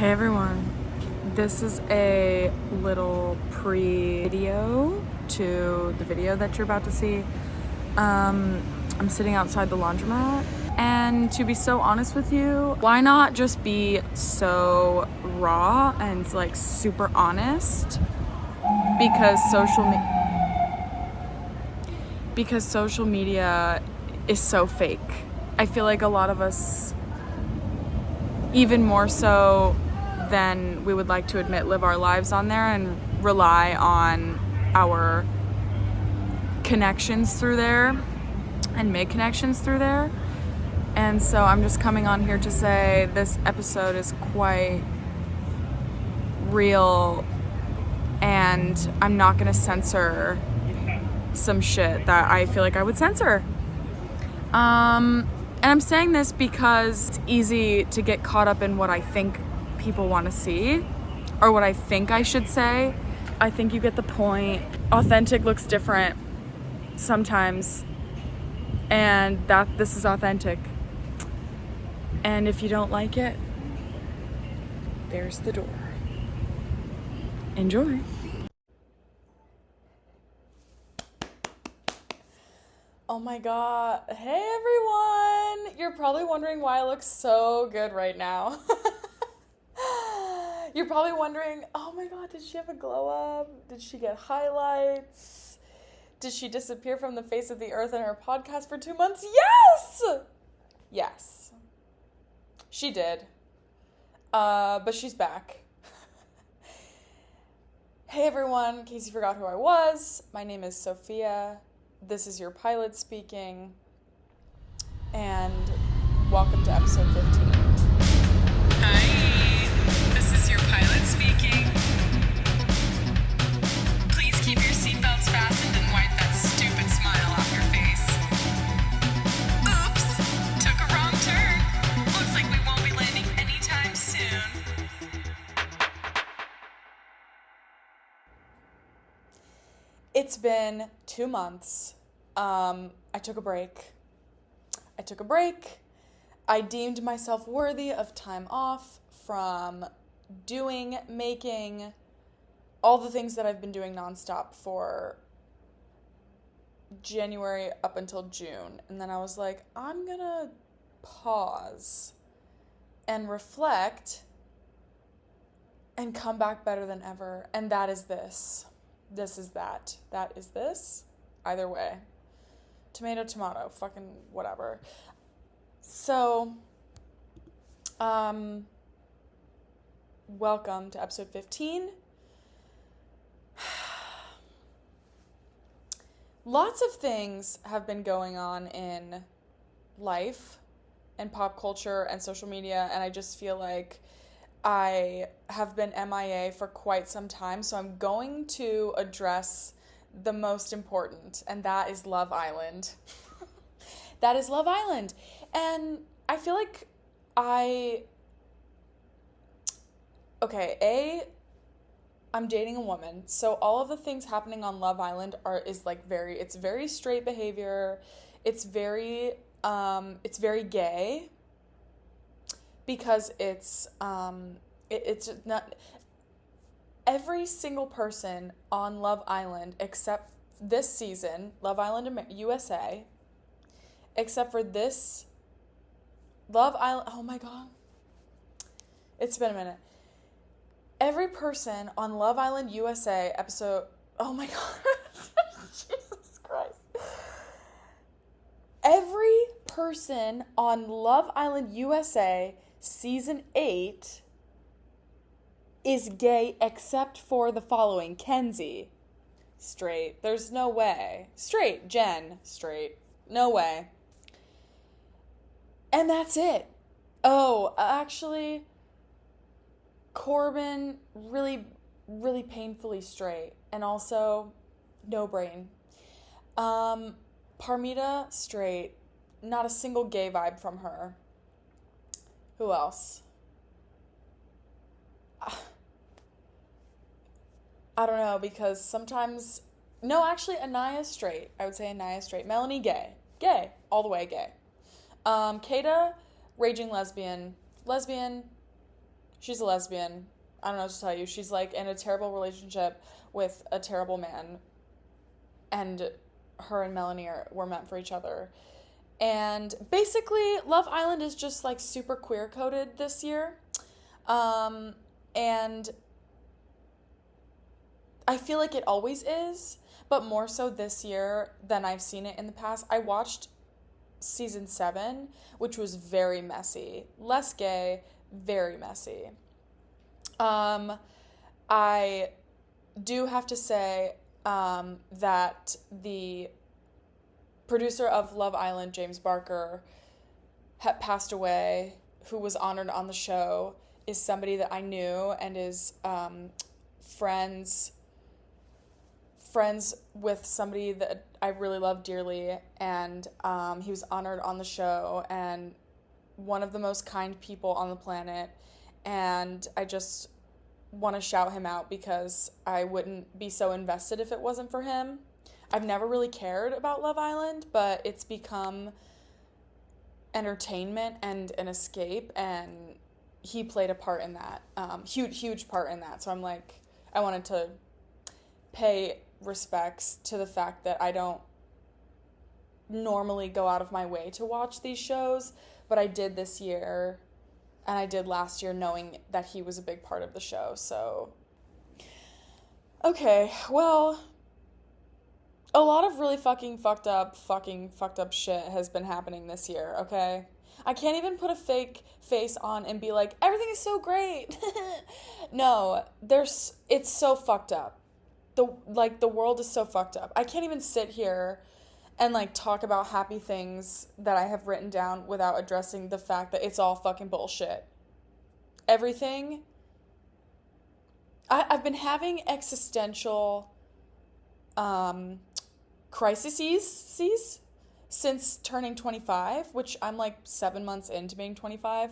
Hey everyone, this is a little pre-video to the video that you're about to see. I'm sitting outside the laundromat, and to be so honest with you, why not just be so raw and like super honest? Because social media is so fake. I feel like a lot of us, even more so than we would like to admit, live our lives on there and rely on our connections through there and make connections through there. And so I'm just coming on here to say this episode is quite real, and I'm not gonna censor some shit that I feel like I would censor. And I'm saying this because it's easy to get caught up in what I think people want to see or what I think I should say. I think you get the point. Authentic looks different sometimes, and that this is authentic. And if you don't like it, there's the door. Enjoy. Oh my god. Hey everyone! You're probably wondering why I look so good right now. You're probably wondering, oh my god, did she have a glow up? Did she get highlights? Did she disappear from the face of the earth in her podcast for 2 months? Yes! Yes. She did. But she's back. Hey everyone, in case you forgot who I was, my name is Sophia. This is your pilot speaking, and welcome to episode 15. Hi, this is your pilot speaking. Please keep your seatbelts fastened and wipe that stupid smile off your face. Oops, took a wrong turn. Looks like we won't be landing anytime soon. It's been 2 months. I took a break. I deemed myself worthy of time off from making all the things that I've been doing nonstop for January up until June. And then I was like, I'm gonna pause and reflect and come back better than ever. And that is this. This is that. That is this. Either way. Tomato, fucking whatever. So, welcome to episode 15. Lots of things have been going on in life and pop culture and social media, and I just feel like I have been MIA for quite some time, so I'm going to address the most important, and that is Love Island. That is Love Island. And I feel like I'm dating a woman, so all of the things happening on Love Island it's very straight behavior. It's very gay, because it's not every single person on Love Island except this season, Love Island USA, except for this Love Island, oh my god, it's been a minute. Every person on Love Island USA episode, oh my god, Jesus Christ. Every person on Love Island USA season 8 is gay except for the following: Kenzie, straight. There's no way. Straight. Jen, straight. No way. And that's it. Oh, actually, Corbin, really, really painfully straight. And also, no brain. Parmita, straight. Not a single gay vibe from her. Who else? I don't know, because sometimes... No, actually, Anaya's straight. I would say Anaya's straight. Melanie, gay. Gay. All the way gay. Kata, raging lesbian. Lesbian. She's a lesbian. I don't know what to tell you. She's like in a terrible relationship with a terrible man. And her and Melanie were meant for each other. And basically, Love Island is just like super queer coded this year. And I feel like it always is, but more so this year than I've seen it in the past. I watched season 7, which was very messy. Less gay, very messy. I do have to say that the producer of Love Island, James Barker, had passed away, who was honored on the show, is somebody that I knew and is friends with somebody that I really love dearly, and he was honored on the show, and one of the most kind people on the planet, and I just want to shout him out because I wouldn't be so invested if it wasn't for him. I've never really cared about Love Island, but it's become entertainment and an escape, and he played a part in that, huge part in that. So I'm like, I wanted to pay respects to the fact that I don't normally go out of my way to watch these shows, but I did this year, and I did last year knowing that he was a big part of the show. So, okay, well, a lot of really fucking fucked up shit has been happening this year, okay? I can't even put a fake face on and be like, everything is so great. No, it's so fucked up. The world is so fucked up. I can't even sit here and like talk about happy things that I have written down without addressing the fact that it's all fucking bullshit. Everything. I've been having existential crises since turning 25, which I'm like 7 months into being 25,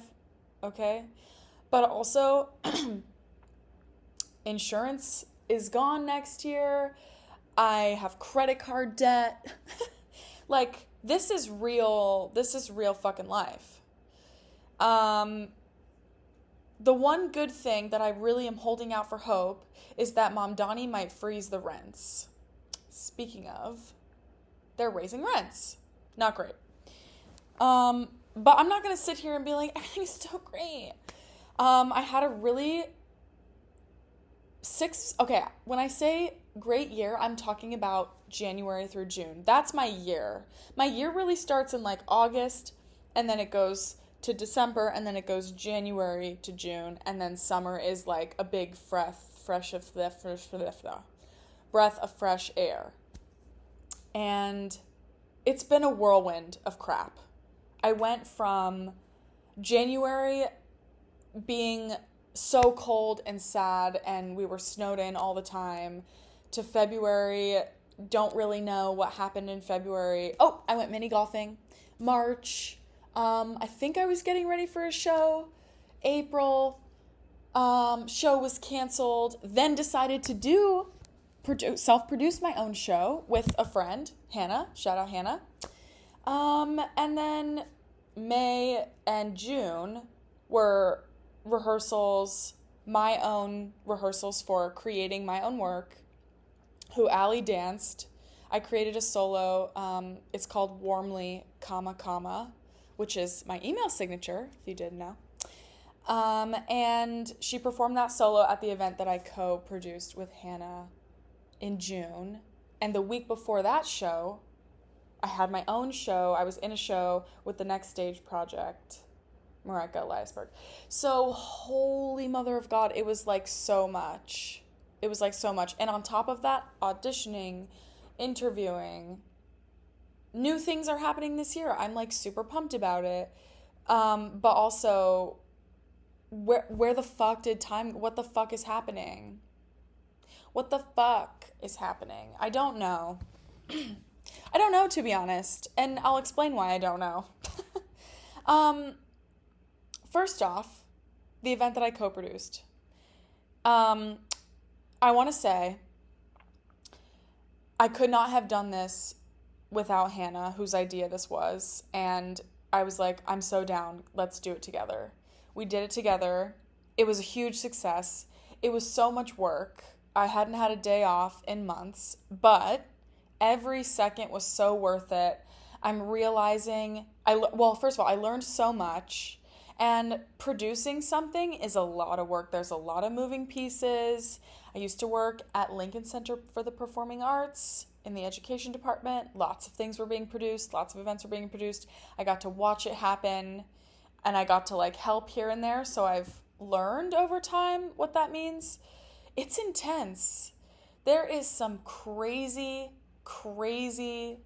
okay? But also, insurance is gone next year. I have credit card debt. Like, this is real fucking life. The one good thing that I really am holding out for hope is that Mom Donnie might freeze the rents. Speaking of, they're raising rents. Not great. But I'm not going to sit here and be like, everything's so great. I had a really when I say great year, I'm talking about January through June. That's my year. My year really starts in like August, and then it goes to December, and then it goes January to June, and then summer is like a big breath of fresh air. And it's been a whirlwind of crap. I went from January being so cold and sad, and we were snowed in all the time, to February, don't really know what happened in February. Oh, I went mini golfing. March, I think I was getting ready for a show. April, show was canceled. Then decided to self-produce my own show with a friend, Hannah. Shout out Hannah. And then May and June were rehearsals, my own rehearsals for creating my own work. Who Allie danced. I created a solo. It's called Warmly, which is my email signature, if you didn't know. And she performed that solo at the event that I co-produced with Hannah in June. And the week before that show, I had my own show. I was in a show with the Next Stage Project, Marika Eliasberg. So, holy mother of God, it was like so much. It was like so much. And on top of that, auditioning, interviewing, new things are happening this year. I'm like super pumped about it. But also, where the fuck what the fuck is happening? What the fuck is happening? I don't know. I don't know, to be honest. And I'll explain why I don't know. First off, the event that I co-produced. I want to say I could not have done this without Hannah, whose idea this was. And I was like, I'm so down. Let's do it together. We did it together. It was a huge success. It was so much work. I hadn't had a day off in months, but every second was so worth it. I'm realizing well, first of all, I learned so much, and producing something is a lot of work. There's a lot of moving pieces. I used to work at Lincoln Center for the Performing Arts in the education department. Lots of things were being produced, lots of events were being produced. I got to watch it happen, and I got to like help here and there, so I've learned over time what that means. It's intense. There is some crazy, crazy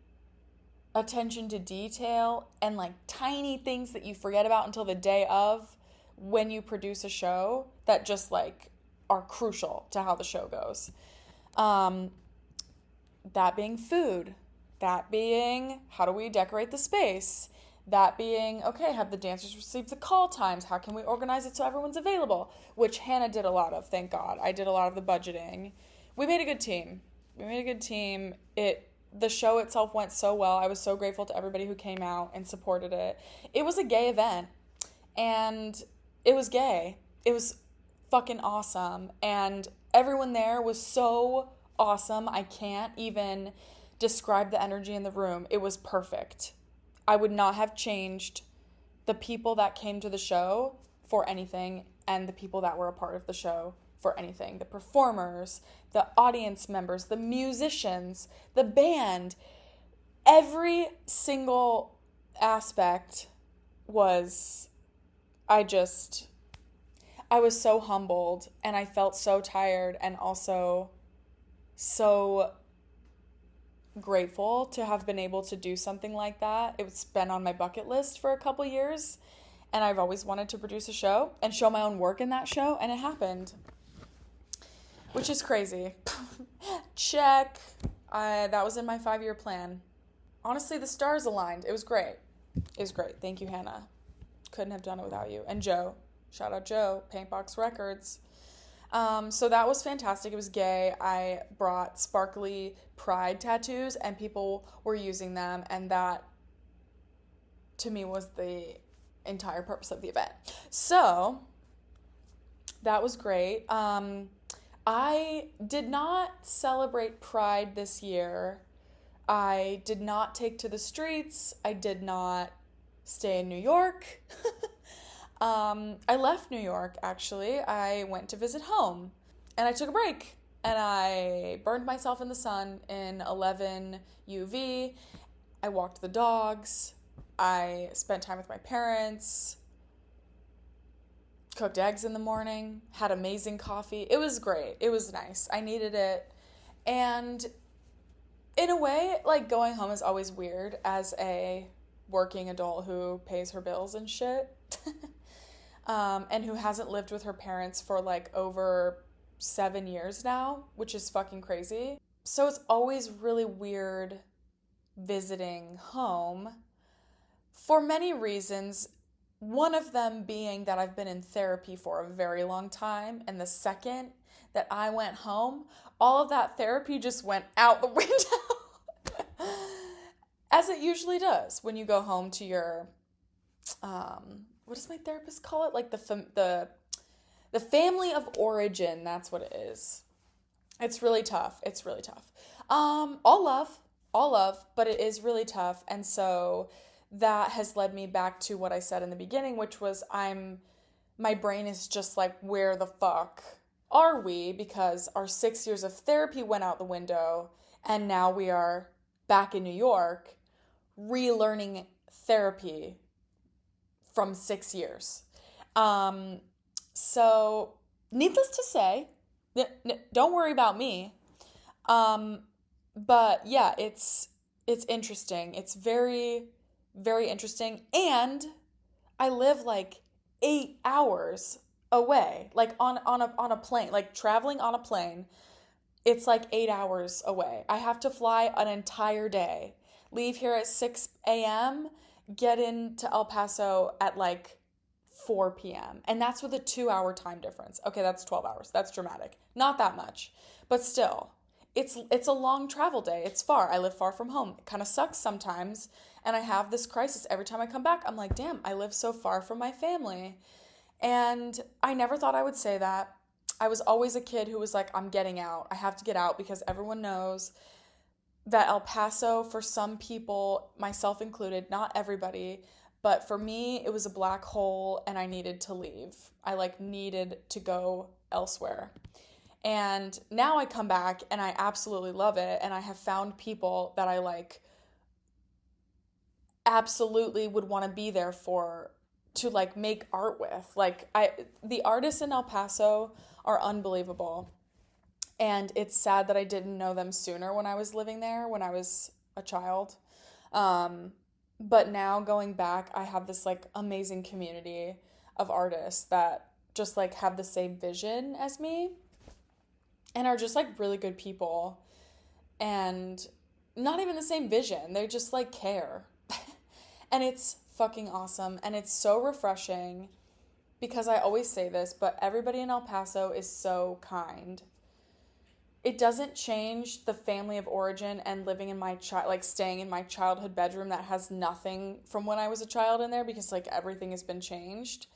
attention to detail and like tiny things that you forget about until the day of when you produce a show that just like are crucial to how the show goes. That being food, that being how do we decorate the space, that being, okay, have the dancers receive the call times? How can we organize it so everyone's available? Which Hannah did a lot of, thank God. I did a lot of the budgeting. We made a good team. The show itself went so well. I was so grateful to everybody who came out and supported it. It was a gay event, and it was gay. It was fucking awesome, and everyone there was so awesome. I can't even describe the energy in the room. It was perfect. I would not have changed the people that came to the show for anything, and the people that were a part of the show for anything. The performers, the audience members, the musicians, the band. Every single aspect was, I was so humbled, and I felt so tired, and also so grateful to have been able to do something like that. It's been on my bucket list for a couple years, and I've always wanted to produce a show and show my own work in that show, and it happened, which is crazy. Check. That was in my 5-year plan. Honestly, the stars aligned. It was great. Thank you, Hannah. Couldn't have done it without you. And Joe. Shout out Joe, Paintbox Records. So that was fantastic. It was gay. I brought sparkly pride tattoos, and people were using them, and that, to me, was the entire purpose of the event. So that was great. I did not celebrate Pride this year. I did not take to the streets. I did not stay in New York. I left New York, actually. I went to visit home, and I took a break, and I burned myself in the sun in 11 UV. I walked the dogs. I spent time with my parents, cooked eggs in the morning, had amazing coffee. It was great. It was nice. I needed it. And in a way, like, going home is always weird as a working adult who pays her bills and shit. And who hasn't lived with her parents for like over 7 years now, which is fucking crazy. So it's always really weird visiting home for many reasons. One of them being that I've been in therapy for a very long time, and the second that I went home, all of that therapy just went out the window. As it usually does when you go home to your what does my therapist call it? Like the family of origin. That's what it is. It's really tough. All love, but it is really tough. And so that has led me back to what I said in the beginning, which was my brain is just like, where the fuck are we? Because our 6 years of therapy went out the window, and now we are back in New York relearning therapy from 6 years. So needless to say, don't worry about me. But yeah, it's interesting. It's very, very interesting. And I live like 8 hours away, like on a plane, like traveling on a plane. It's like 8 hours away. I have to fly an entire day, leave here at 6 a.m., get into El Paso at like 4 p.m. And that's with a 2-hour time difference. Okay, that's 12 hours. That's dramatic. Not that much, but still, it's a long travel day. It's far. I live far from home. It kind of sucks sometimes. And I have this crisis every time I come back. I'm like, damn, I live so far from my family. And I never thought I would say that. I was always a kid who was like, I'm getting out. I have to get out because everyone knows that El Paso, for some people, myself included, not everybody, but for me, it was a black hole and I needed to leave. I like needed to go elsewhere. And now I come back and I absolutely love it. And I have found people that I like absolutely would want to be there for to like make art with. The artists in El Paso are unbelievable. And it's sad that I didn't know them sooner when I was living there, when I was a child. But now going back, I have this like amazing community of artists that just like have the same vision as me and are just like really good people and not even the same vision. They just like care. And it's fucking awesome and it's so refreshing because I always say this, but everybody in El Paso is so kind. It doesn't change the family of origin and living in like staying in my childhood bedroom that has nothing from when I was a child in there because like everything has been changed.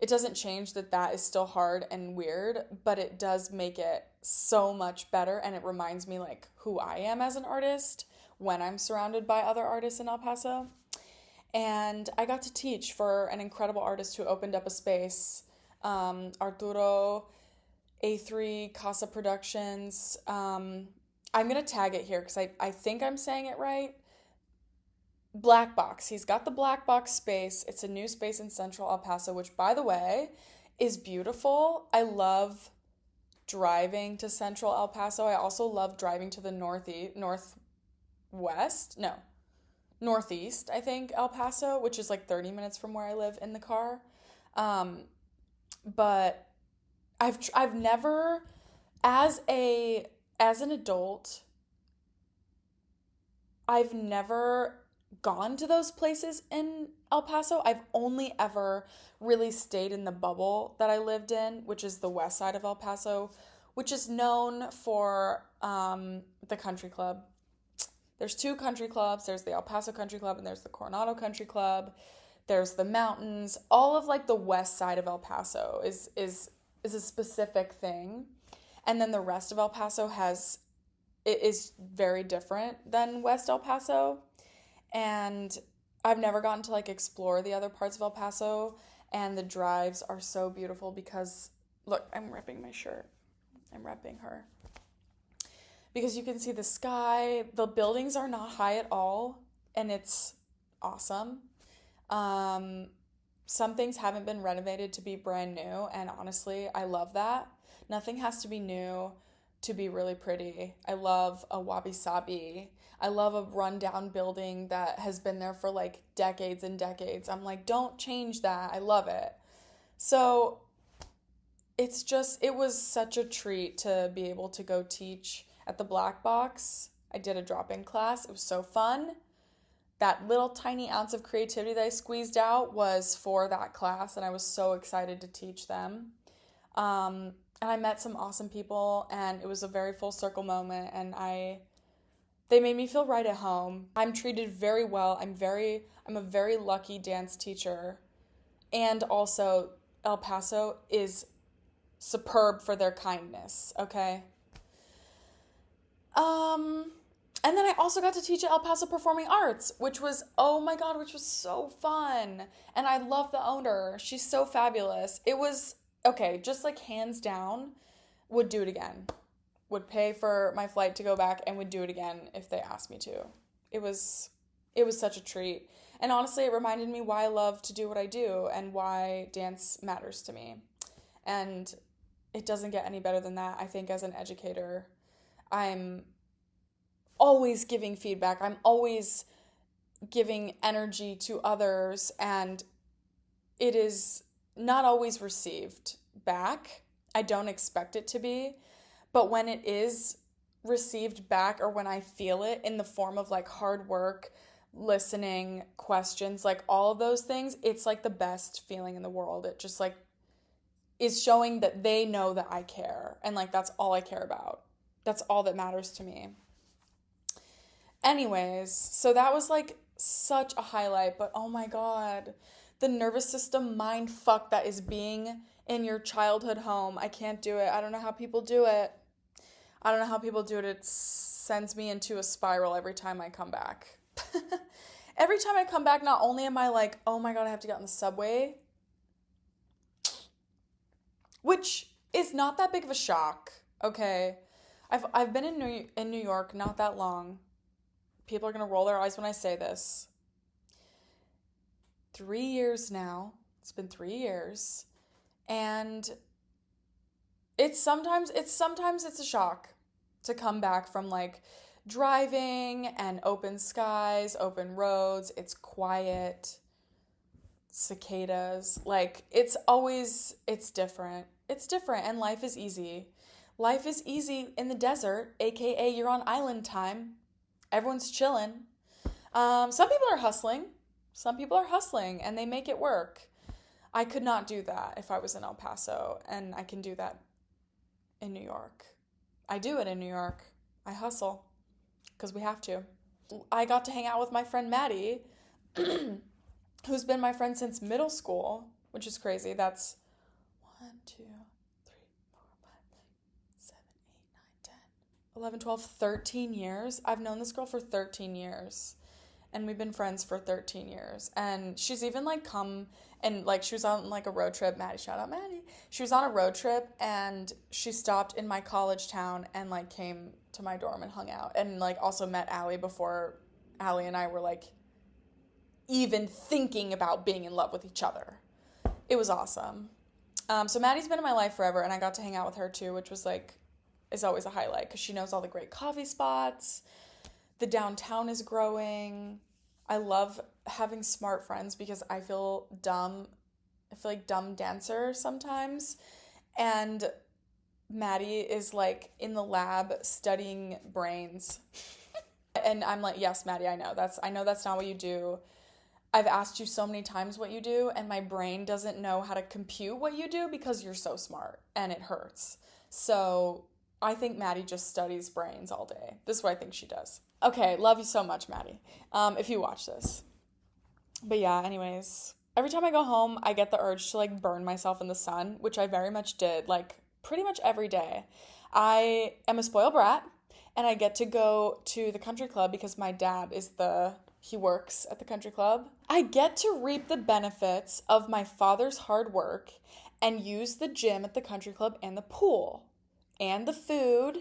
It doesn't change that is still hard and weird, but it does make it so much better and it reminds me like who I am as an artist when I'm surrounded by other artists in El Paso. And I got to teach for an incredible artist who opened up a space, Arturo A3 Casa Productions. I'm going to tag it here because I think I'm saying it right. Black Box. He's got the Black Box space. It's a new space in Central El Paso, which, by the way, is beautiful. I love driving to Central El Paso. I also love driving to the northeast, I think, El Paso, which is like 30 minutes from where I live in the car. But I've never, as an adult, I've never gone to those places in El Paso. I've only ever really stayed in the bubble that I lived in, which is the west side of El Paso, which is known for the country club. There's two country clubs. There's the El Paso Country Club and there's the Coronado Country Club. There's the mountains. All of like the west side of El Paso is a specific thing. And then the rest of El Paso is very different than West El Paso. And I've never gotten to like explore the other parts of El Paso, and the drives are so beautiful because look, I'm repping my shirt. I'm repping her. Because you can see the sky, the buildings are not high at all, and it's awesome. Some things haven't been renovated to be brand new, and honestly, I love that. Nothing has to be new to be really pretty. I love a wabi-sabi. I love a rundown building that has been there for like decades and decades. I'm like, don't change that. I love it. So it was such a treat to be able to go teach at the Black Box. I did a drop-in class. It was so fun. That little tiny ounce of creativity that I squeezed out was for that class, and I was so excited to teach them. And I met some awesome people, and it was a very full circle moment, and they made me feel right at home. I'm treated very well. I'm a very lucky dance teacher, and also El Paso is superb for their kindness, okay? And then I also got to teach at El Paso Performing Arts, which was, oh my God, which was so fun. And I love the owner. She's so fabulous. It was, okay, just like hands down, would do it again. Would pay for my flight to go back and would do it again if they asked me to. It was such a treat. And honestly, it reminded me why I love to do what I do and why dance matters to me. And it doesn't get any better than that. I think as an educator, I'm always giving feedback. I'm always giving energy to others, and it is not always received back. I don't expect it to be, but when it is received back, or when I feel it in the form of like hard work, listening, questions, like all of those things, it's like the best feeling in the world. It just like is showing that they know that I care, and like that's all I care about. That's all that matters to me. Anyways, so that was like such a highlight, but oh my God, the nervous system mind fuck that is being in your childhood home. I can't do it. I don't know how people do it. I don't know how people do it. It sends me into a spiral every time I come back. Every time I come back, not only am I like, oh my God, I have to get on the subway, which is not that big of a shock, okay? I've been in New York not that long. People are gonna roll their eyes when I say this. 3 years now. It's been 3 years. And sometimes it's a shock to come back from like driving and open skies, open roads. It's quiet, cicadas. Like it's different. It's different, and life is easy. Life is easy in the desert, aka you're on island time. Everyone's chilling. Some people are hustling. Some people are hustling and they make it work. I could not do that if I was in El Paso, and I can do that in New York. I do it in New York. I hustle because we have to. I got to hang out with my friend Maddie, who's been my friend since middle school, which is crazy. That's 1, 2, 3, 4, 5, 6, 7, 8, 9, 10, 11, 12, 13 years. I've known this girl for 13 years. And we've been friends for 13 years. And she's even like come and like she was on like a road trip. Maddie, shout out Maddie. She was on a road trip and she stopped in my college town and like came to my dorm and hung out. And like also met Allie before Allie and I were like even thinking about being in love with each other. It was awesome. So Maddie's been in my life forever, and I got to hang out with her too, which was like, is always a highlight because she knows all the great coffee spots. The downtown is growing. I love having smart friends because I feel dumb. I feel like dumb dancer sometimes. And Maddie is like in the lab studying brains. And I'm like, yes, Maddie, I know that's not what you do. I've asked you so many times what you do, and my brain doesn't know how to compute what you do because you're so smart, and it hurts. So I think Maddie just studies brains all day. This is what I think she does. Okay, love you so much, Maddie, if you watch this. But yeah, anyways, every time I go home, I get the urge to like burn myself in the sun, which I very much did, like pretty much every day. I am a spoiled brat, and I get to go to the country club because my dad he works at the country club. I get to reap the benefits of my father's hard work and use the gym at the country club and the pool and the food,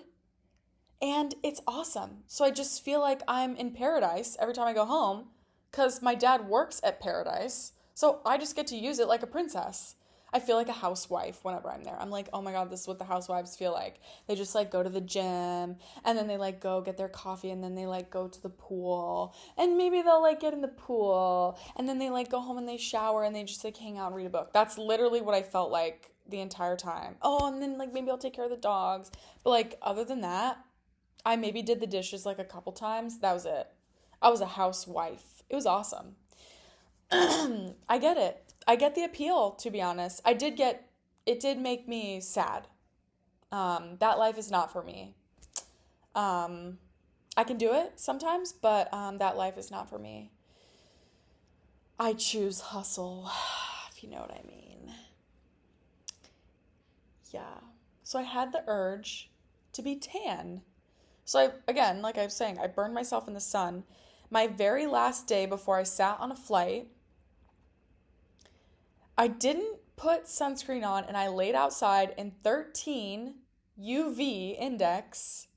and it's awesome. So I just feel like I'm in paradise every time I go home because my dad works at paradise, so I just get to use it like a princess. I feel like a housewife whenever I'm there. I'm like, oh my God, this is what the housewives feel like. They just like go to the gym, and then they like go get their coffee, and then they like go to the pool, and maybe they'll like get in the pool, and then they like go home and they shower and they just like hang out and read a book. That's literally what I felt like the entire time. Oh, and then like maybe I'll take care of the dogs. But like other than that, I maybe did the dishes like a couple times. That was it. I was a housewife. It was awesome. I get it. I get the appeal, to be honest. It did make me sad. That life is not for me. I can do it sometimes, but that life is not for me. I choose hustle, if you know what I mean. Yeah. So I had the urge to be tan. So again, like I was saying, I burned myself in the sun. My very last day before I sat on a flight, I didn't put sunscreen on, and I laid outside in 13 UV index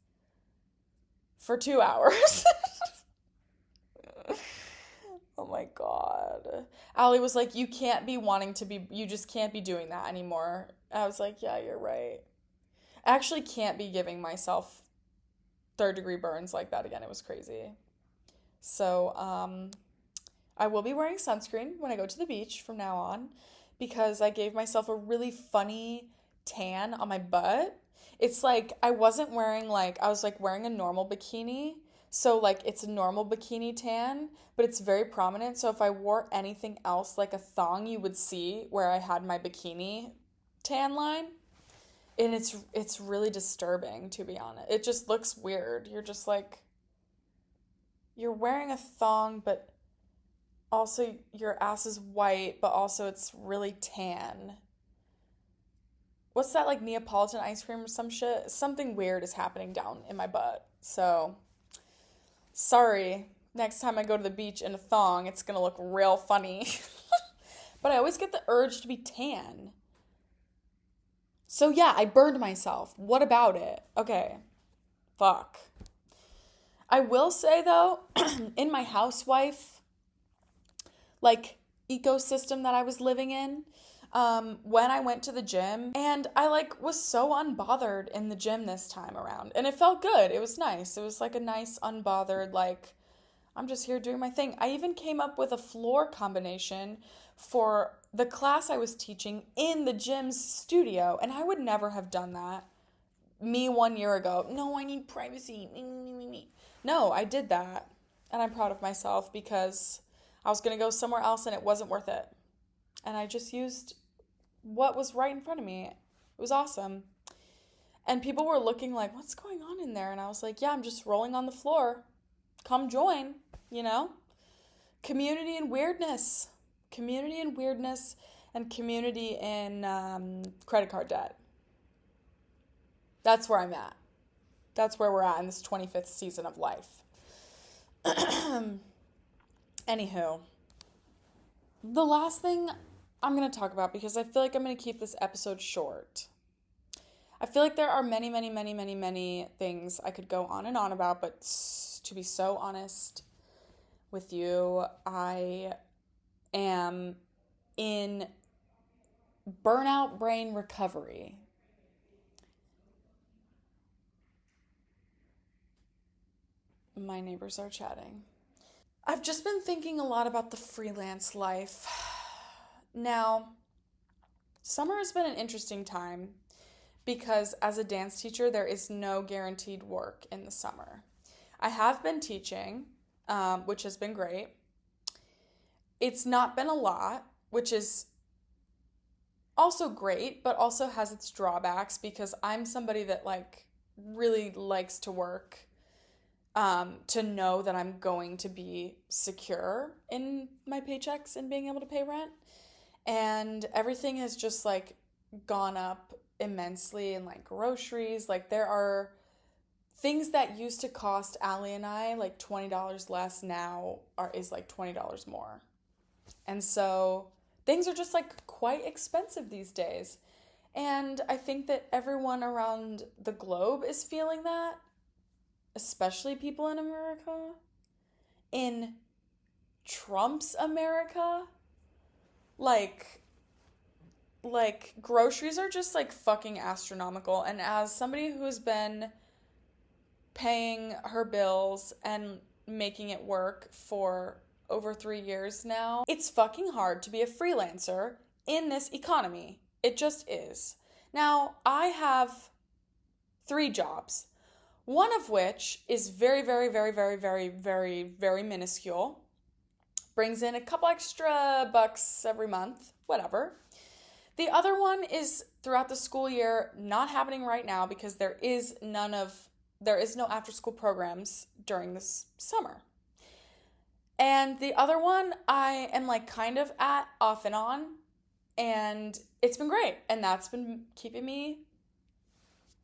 for 2 hours. Oh my God. Allie was like, you just can't be doing that anymore. I was like, yeah, you're right. I actually can't be giving myself third-degree burns like that again. It was crazy. So, I will be wearing sunscreen when I go to the beach from now on because I gave myself a really funny tan on my butt. It's like I was wearing a normal bikini. So like it's a normal bikini tan, but it's very prominent. So if I wore anything else like a thong, you would see where I had my bikini tan line. And it's really disturbing, to be honest. It just looks weird. You're just like, you're wearing a thong, but Also, your ass is white, but also it's really tan. What's that, like Neapolitan ice cream or some shit? Something weird is happening down in my butt. So, sorry. Next time I go to the beach in a thong, it's gonna look real funny. But I always get the urge to be tan. So, yeah, I burned myself. What about it? Okay. Fuck. I will say, though, in my housewife, like, ecosystem that I was living in, when I went to the gym, and I like was so unbothered in the gym this time around, and it felt good. It was nice. It was like a nice unbothered, like, I'm just here doing my thing. I even came up with a floor combination for the class I was teaching in the gym's studio, and I would never have done that me 1 year ago. No, I need privacy. No, I did that, and I'm proud of myself because I was gonna go somewhere else and it wasn't worth it. And I just used what was right in front of me. It was awesome. And people were looking like, what's going on in there? And I was like, yeah, I'm just rolling on the floor. Come join, you know? Community and weirdness. Community and weirdness, and community in credit card debt. That's where I'm at. That's where we're at in this 25th season of life. Anywho, the last thing I'm going to talk about, because I feel like I'm going to keep this episode short. I feel like there are many, many, many, many, many things I could go on and on about, but to be so honest with you, I am in burnout brain recovery. My neighbors are chatting. I've just been thinking a lot about the freelance life. Now, summer has been an interesting time because as a dance teacher, there is no guaranteed work in the summer. I have been teaching, which has been great. It's not been a lot, which is also great, but also has its drawbacks because I'm somebody that like really likes to work, to know that I'm going to be secure in my paychecks and being able to pay rent. And everything has just like gone up immensely in like groceries. Like there are things that used to cost Allie and I like $20 less now is like $20 more. And so things are just like quite expensive these days. And I think that everyone around the globe is feeling that, especially people in America. In Trump's America, like groceries are just like fucking astronomical. And as somebody who's been paying her bills and making it work for over 3 years now, it's fucking hard to be a freelancer in this economy. It just is. Now, I have 3 jobs, one of which is very, very, very, very, very, very, very minuscule. Brings in a couple extra bucks every month, whatever. The other one is throughout the school year, not happening right now because there is no after school programs during this summer. And the other one I am like kind of at off and on, and it's been great. And that's been keeping me,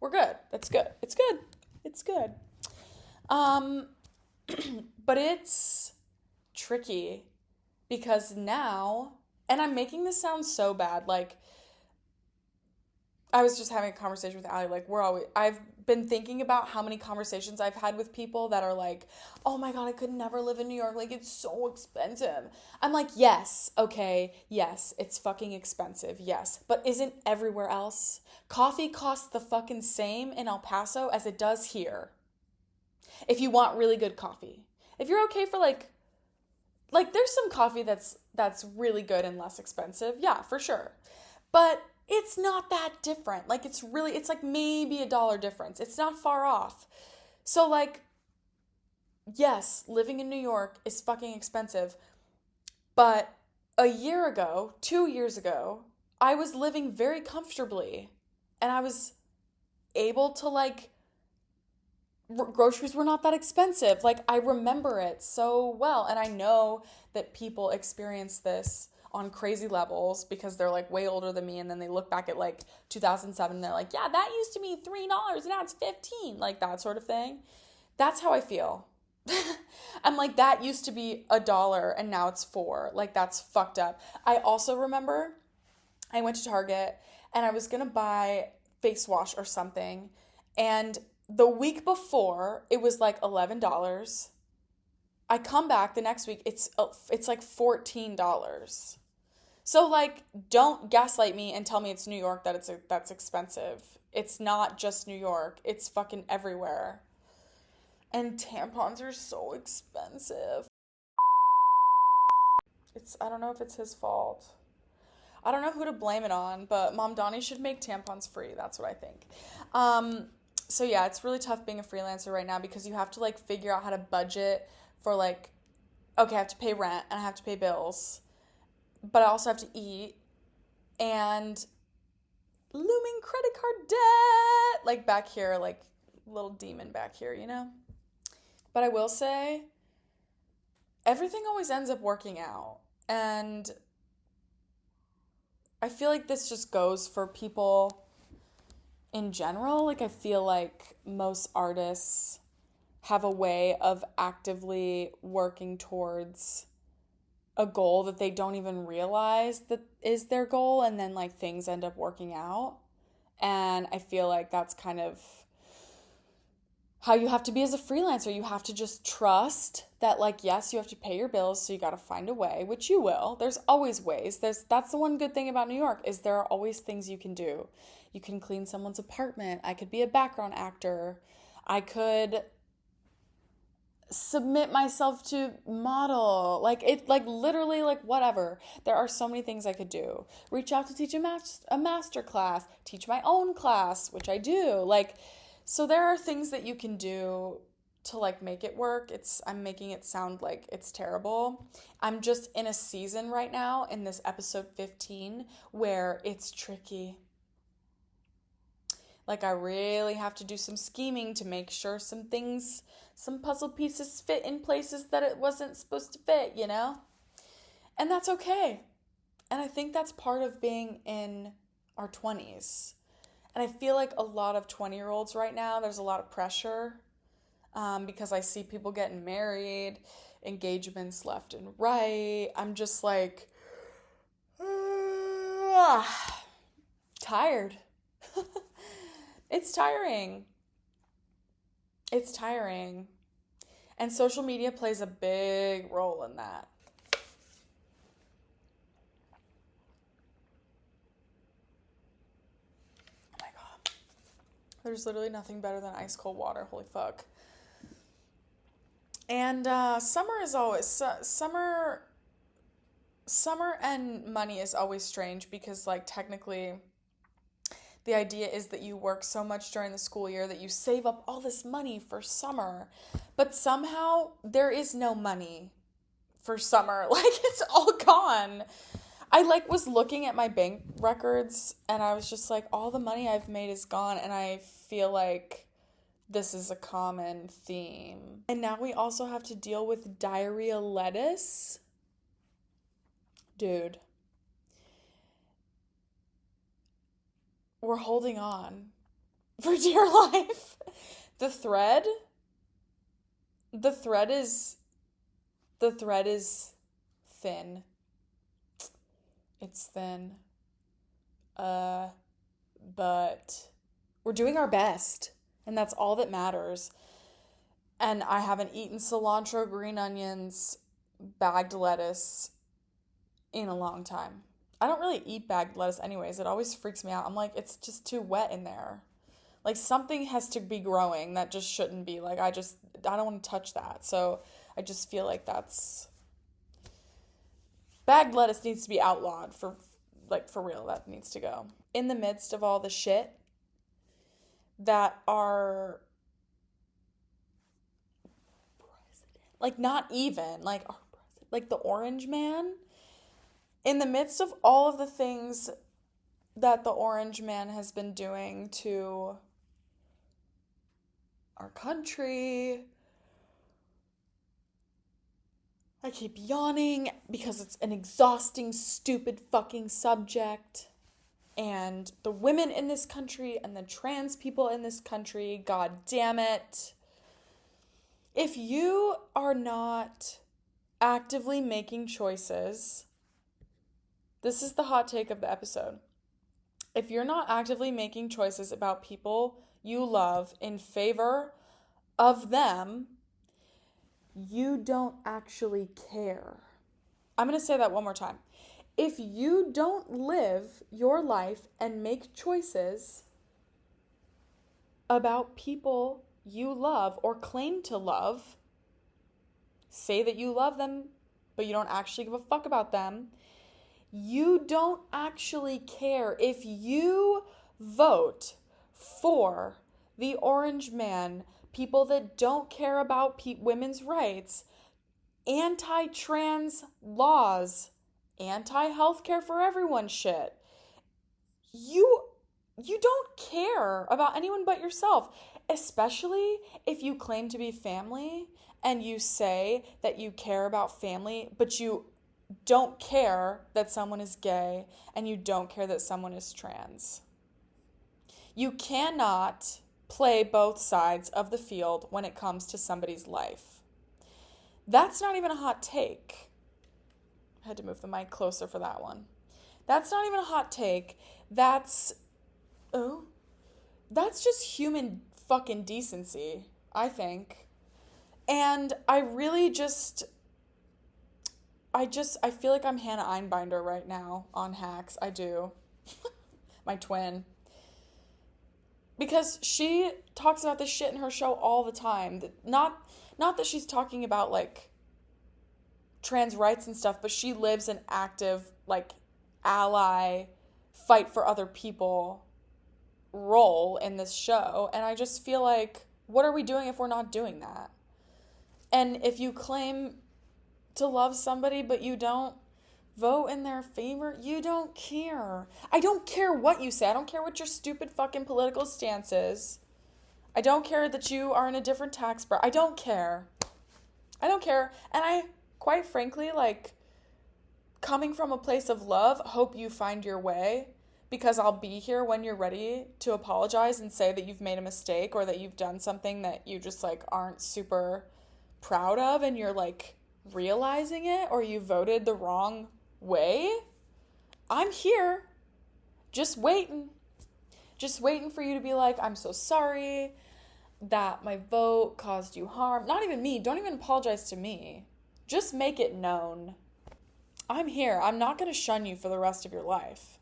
we're good. That's good. It's good. It's good. But it's tricky because now, and I'm making this sound so bad, like I was just having a conversation with Allie, like I've been thinking about how many conversations I've had with people that are like, oh my God, I could never live in New York, like it's so expensive. I'm like, yes, okay, yes, it's fucking expensive, yes, but isn't everywhere else? Coffee costs the fucking same in El Paso as it does here. If you want really good coffee. If you're okay for like there's some coffee that's really good and less expensive, yeah, for sure. But it's not that different. Like it's like maybe $1 difference. It's not far off. So like, yes, living in New York is fucking expensive. But a year ago, 2 years ago, I was living very comfortably. And I was able to like groceries were not that expensive. Like, I remember it so well. And I know that people experience this on crazy levels because they're like way older than me. And then they look back at like 2007 and they're like, yeah, that used to be $3 and now it's 15, like that sort of thing. That's how I feel. I'm like, that used to be $1 and now it's 4. Like, that's fucked up. I also remember I went to Target and I was gonna buy face wash or something. And the week before, it was like $11. I come back the next week, it's like $14. So like, don't gaslight me and tell me it's New York that's expensive. It's not just New York. It's fucking everywhere. And tampons are so expensive. I don't know if it's his fault. I don't know who to blame it on, but Mom Donnie should make tampons free. That's what I think. So yeah, it's really tough being a freelancer right now because you have to like figure out how to budget for like, okay, I have to pay rent and I have to pay bills, but I also have to eat and looming credit card debt, like back here, like little demon back here, you know? But I will say, everything always ends up working out. And I feel like this just goes for people in general. Like, I feel like most artists have a way of actively working towards a goal that they don't even realize that is their goal, and then like things end up working out. And I feel like that's kind of how you have to be as a freelancer. You have to just trust that, like, yes, you have to pay your bills, so you got to find a way, which you will. There's always ways. That's the one good thing about New York, is there are always things you can do. You can clean someone's apartment. I could be a background actor. I could submit myself to model, like literally, like, whatever. There are so many things I could do. Reach out to teach a master class, teach my own class, which I do. Like, so there are things that you can do to like make it work. I'm making it sound like it's terrible. I'm just in a season right now in this episode 15 where it's tricky. Like, I really have to do some scheming to make sure some puzzle pieces fit in places that it wasn't supposed to fit, you know? And that's okay. And I think that's part of being in our 20s. And I feel like a lot of 20-year-olds right now, there's a lot of pressure because I see people getting married, engagements left and right. I'm just like, tired. It's tiring. It's tiring. And social media plays a big role in that. Oh my God. There's literally nothing better than ice cold water. Holy fuck. And summer is always, summer and money is always strange because, like, technically the idea is that you work so much during the school year that you save up all this money for summer. But somehow there is no money for summer. Like, it's all gone. I like was looking at my bank records and I was just like, all the money I've made is gone. And I feel like this is a common theme. And now we also have to deal with diarrhea lettuce. Dude. We're holding on for dear life. The thread is thin. It's thin. But we're doing our best, and that's all that matters. And I haven't eaten cilantro, green onions, bagged lettuce in a long time. I don't really eat bagged lettuce anyways. It always freaks me out. I'm like, it's just too wet in there. Like, something has to be growing that just shouldn't be. Like, I don't want to touch that. So I just feel like bagged lettuce needs to be outlawed for real. That needs to go. In the midst of all the shit that our president, like, not even, like, our president, like the orange man, in the midst of all of the things that the orange man has been doing to our country. I keep yawning because it's an exhausting, stupid fucking subject. And the women in this country and the trans people in this country, god damn it. If you are not actively making choices, this is the hot take of the episode. If you're not actively making choices about people you love in favor of them, you don't actually care. I'm going to say that one more time. If you don't live your life and make choices about people you love or claim to love, say that you love them, but you don't actually give a fuck about them, you don't actually care. If you vote for the orange man, people that don't care about women's rights, anti-trans laws, anti-healthcare for everyone shit, you don't care about anyone but yourself, especially if you claim to be family and you say that you care about family, but you don't care that someone is gay and you don't care that someone is trans. You cannot play both sides of the field when it comes to somebody's life. That's not even a hot take. I had to move the mic closer for that one. That's not even a hot take. That's just human fucking decency, I think. And I really I feel like I'm Hannah Einbinder right now on Hacks. I do. My twin. Because she talks about this shit in her show all the time. Not that she's talking about, like, trans rights and stuff, but she lives an active, like, ally, fight for other people role in this show. And I just feel like, what are we doing if we're not doing that? And if you claim to love somebody, but you don't vote in their favor, you don't care. I don't care what you say. I don't care what your stupid fucking political stance is. I don't care that you are in a different tax bracket. I don't care. I don't care. And I, quite frankly, like, coming from a place of love, hope you find your way, because I'll be here when you're ready to apologize and say that you've made a mistake or that you've done something that you just, like, aren't super proud of and you're, like, realizing it, or you voted the wrong way. I'm here, just waiting for you to be like, I'm so sorry that my vote caused you harm. Not even me. Don't even apologize to me. Just make it known. I'm here. I'm not going to shun you for the rest of your life.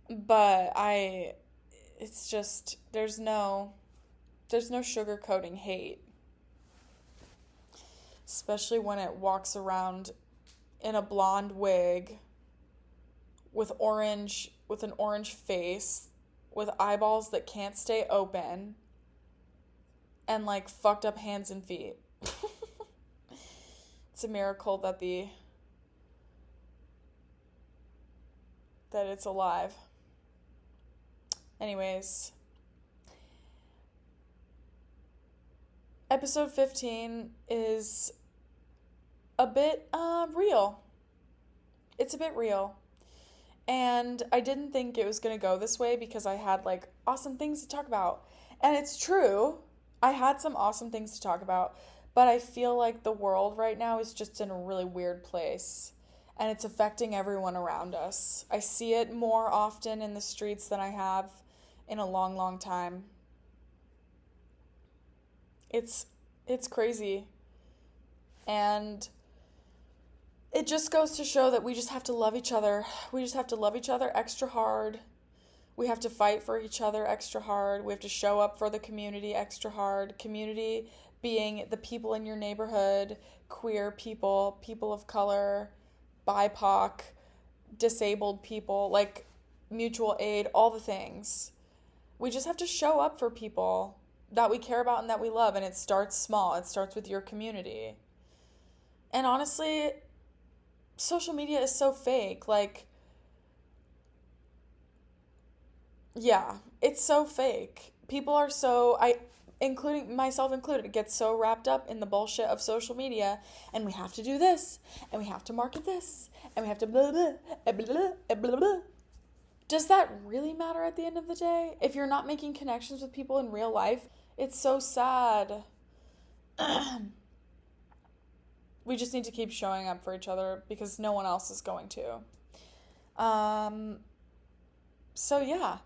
But it's just, there's no sugarcoating hate. Especially when it walks around in a blonde wig with an orange face, with eyeballs that can't stay open, and, like, fucked up hands and feet. It's a miracle that it's alive. Anyways, episode 15 is a bit real. It's a bit real. And I didn't think it was going to go this way because I had, like, awesome things to talk about. And it's true. I had some awesome things to talk about. But I feel like the world right now is just in a really weird place. And it's affecting everyone around us. I see it more often in the streets than I have in a long, long time. It's crazy. And it just goes to show that we just have to love each other. We just have to love each other extra hard. We have to fight for each other extra hard. We have to show up for the community extra hard. Community being the people in your neighborhood, queer people, people of color, BIPOC, disabled people, like mutual aid, all the things. We just have to show up for people that we care about and that we love. And it starts small. It starts with your community. And honestly, social media is so fake. Like, yeah, it's so fake. people are including myself included, get so wrapped up in the bullshit of social media, and we have to do this, and we have to market this, and we have to blah, blah, blah, blah, blah, blah. Does that really matter at the end of the day? If you're not making connections with people in real life, it's so sad. We just need to keep showing up for each other because no one else is going to. So yeah.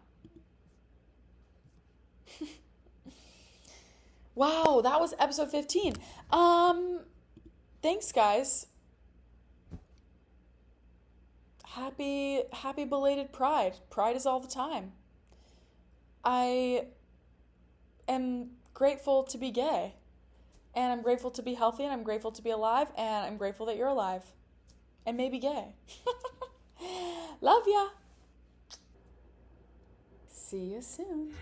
Wow, that was episode 15. Thanks, guys. Happy belated Pride. Pride is all the time. I am grateful to be gay. And I'm grateful to be healthy, and I'm grateful to be alive, and I'm grateful that you're alive. And maybe gay. Love ya. See you soon.